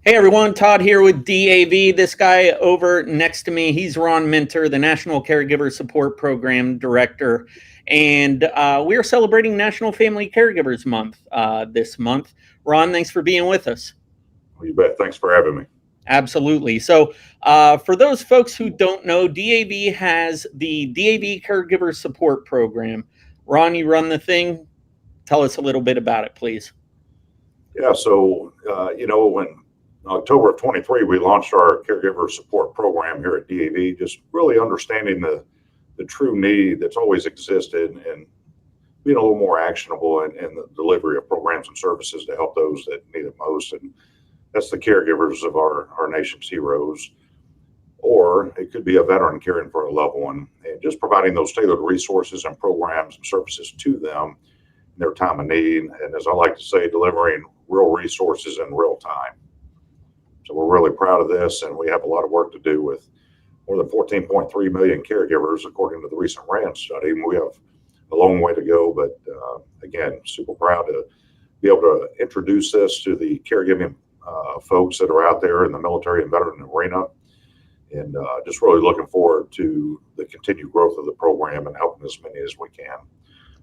Hey everyone, Todd here with DAV. This guy over next to me, he's Ron Minter, the National Caregiver Support Program Director. And we are celebrating National Family Caregivers Month this month. Ron, thanks for being with us. Well, you bet. Thanks for having me. Absolutely. So for those folks who don't know, DAV has the DAV Caregiver Support Program. Ron, you run the thing. Tell us a little bit about it, please. Yeah, so, when October of 23, we launched our caregiver support program here at DAV, just really understanding the true need that's always existed and being a little more actionable in the delivery of programs and services to help those that need it most. And that's the caregivers of our nation's heroes. Or it could be a veteran caring for a loved one, and just providing those tailored resources and programs and services to them in their time of need. And as I like to say, delivering real resources in real time. So we're really proud of this, and we have a lot of work to do with more than 14.3 million caregivers, according to the recent RAND study. And we have a long way to go, but again, super proud to be able to introduce this to the caregiving folks that are out there in the military and veteran arena. And just really looking forward to the continued growth of the program and helping as many as we can.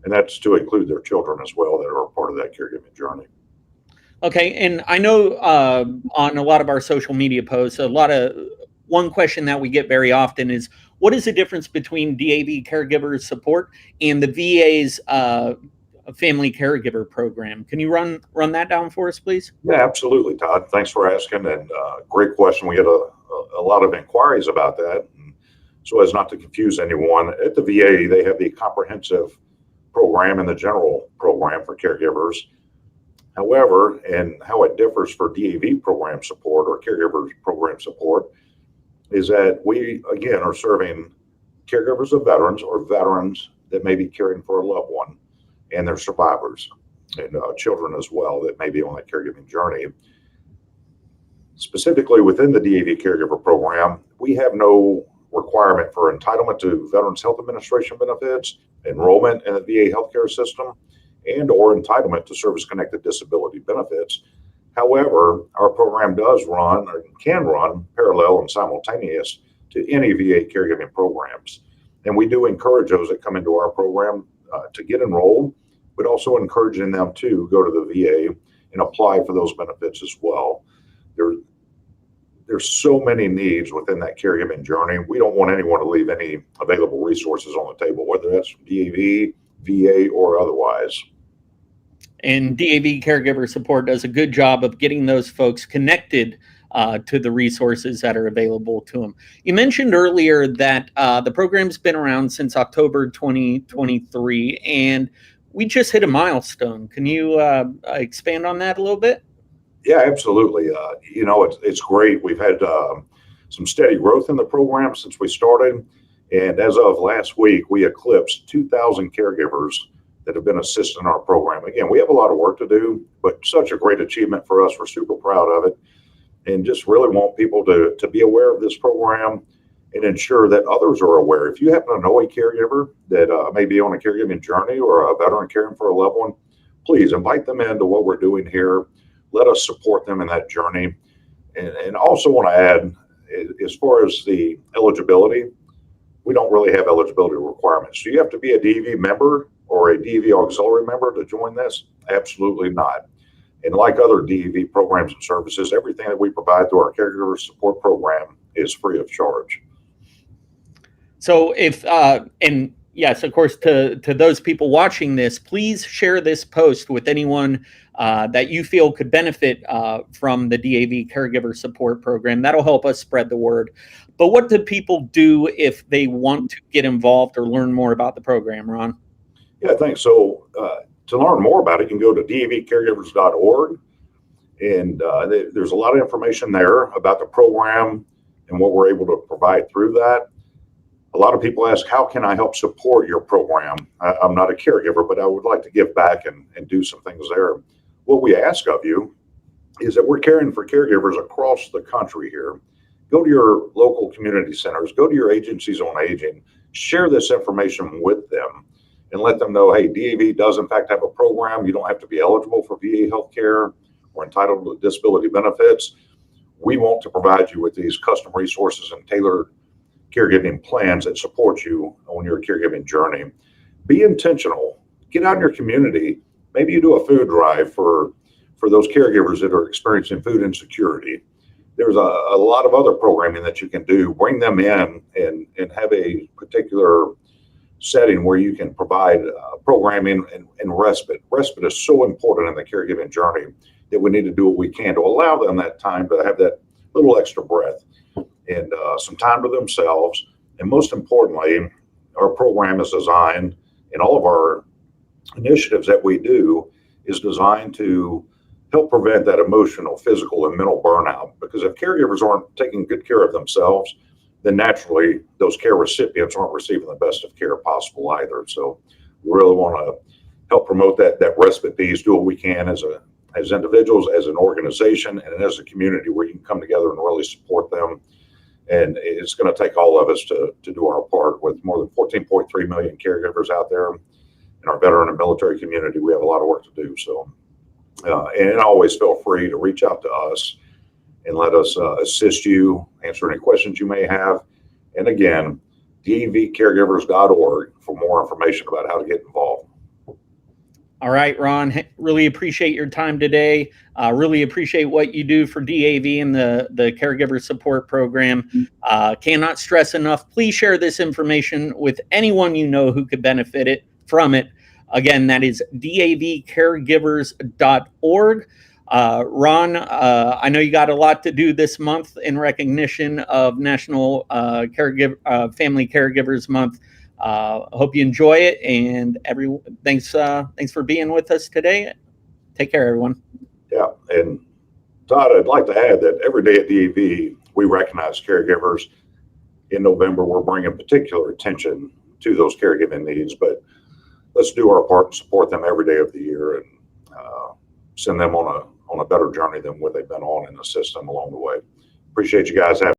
And that's to include their children as well that are a part of that caregiving journey. Okay, and I know on a lot of our social media posts, one question that we get very often is, what is the difference between DAV Caregiver Support and the VA's Family Caregiver Program? Can you run that down for us, please? Yeah, absolutely, Todd. Thanks for asking, and great question. We had a lot of inquiries about that. And so as not to confuse anyone, at the VA, they have the comprehensive program and the general program for caregivers. However, and how it differs for DAV program support or caregiver program support is that we, again, are serving caregivers of veterans or veterans that may be caring for a loved one and their survivors and children as well that may be on that caregiving journey. Specifically within the DAV caregiver program, we have no requirement for entitlement to Veterans Health Administration benefits, enrollment in the VA healthcare system, and or entitlement to service-connected disability benefits. However, our program does run or can run parallel and simultaneous to any VA caregiving programs. And we do encourage those that come into our program to get enrolled, but also encouraging them to go to the VA and apply for those benefits as well. There's so many needs within that caregiving journey. We don't want anyone to leave any available resources on the table, whether that's DAV, VA, or otherwise. And DAV Caregiver Support does a good job of getting those folks connected to the resources that are available to them. You mentioned earlier that the program's been around since October 2023, and we just hit a milestone. Can you expand on that a little bit? Yeah, absolutely. It's great. We've had some steady growth in the program since we started. And as of last week, we eclipsed 2,000 caregivers that have been assisted in our program. Again, we have a lot of work to do, but such a great achievement for us. We're super proud of it, and just really want people to be aware of this program and ensure that others are aware. If you happen to know a caregiver that may be on a caregiving journey or a veteran caring for a loved one, please invite them into what we're doing here. Let us support them in that journey. And also want to add, as far as the eligibility, we don't really have eligibility requirements. Do you have to be a DAV member or a DAV auxiliary member to join this? Absolutely not. And like other DAV programs and services, everything that we provide through our caregiver support program is free of charge. So and yes, of course, to those people watching this, please share this post with anyone that you feel could benefit from the DAV Caregiver Support Program. That'll help us spread the word. But what do people do if they want to get involved or learn more about the program, Ron? Yeah, thanks. So to learn more about it, you can go to davcaregivers.org. And there's a lot of information there about the program and what we're able to provide through that. A lot of people ask, how can I help support your program? I'm not a caregiver, but I would like to give back and do some things there. What we ask of you is that we're caring for caregivers across the country here. Go to your local community centers, go to your agencies on aging, share this information with them and let them know, hey, DAV does in fact have a program. You don't have to be eligible for VA healthcare or entitled to disability benefits. we want to provide you with these custom resources and tailored caregiving plans that support you on your caregiving journey. Be intentional. Get out in your community. Maybe you do a food drive for those caregivers that are experiencing food insecurity. There's a lot of other programming that you can do. Bring them in and have a particular setting where you can provide programming and respite. Respite is so important in the caregiving journey that we need to do what we can to allow them that time to have that little extra breath and some time to themselves. And most importantly, our program is designed, and all of our initiatives that we do is designed to help prevent that emotional, physical, and mental burnout. Because if caregivers aren't taking good care of themselves, then naturally those care recipients aren't receiving the best of care possible either. So we really want to help promote that respite piece, do what we can as individuals, as an organization, and as a community where you can come together and really support them. And it's going to take all of us to do our part. With more than 14.3 million caregivers out there in our veteran and military community, we have a lot of work to do. So, and always feel free to reach out to us and let us assist you, answer any questions you may have. And again, davcaregivers.org for more information about how to get involved. All right, Ron, really appreciate your time today. Really appreciate what you do for DAV and the Caregiver Support Program. Cannot stress enough, please share this information with anyone you know who could benefit from it. Again, that is davcaregivers.org. Ron, I know you got a lot to do this month in recognition of National Family Caregivers Month. Hope you enjoy it, and thanks for being with us today. Take care, everyone. Yeah, and Todd, I'd like to add that every day at DAV, we recognize caregivers. In November, we're bringing particular attention to those caregiving needs, but let's do our part and support them every day of the year and send them on a better journey than what they've been on and assist them along the way. Appreciate you guys having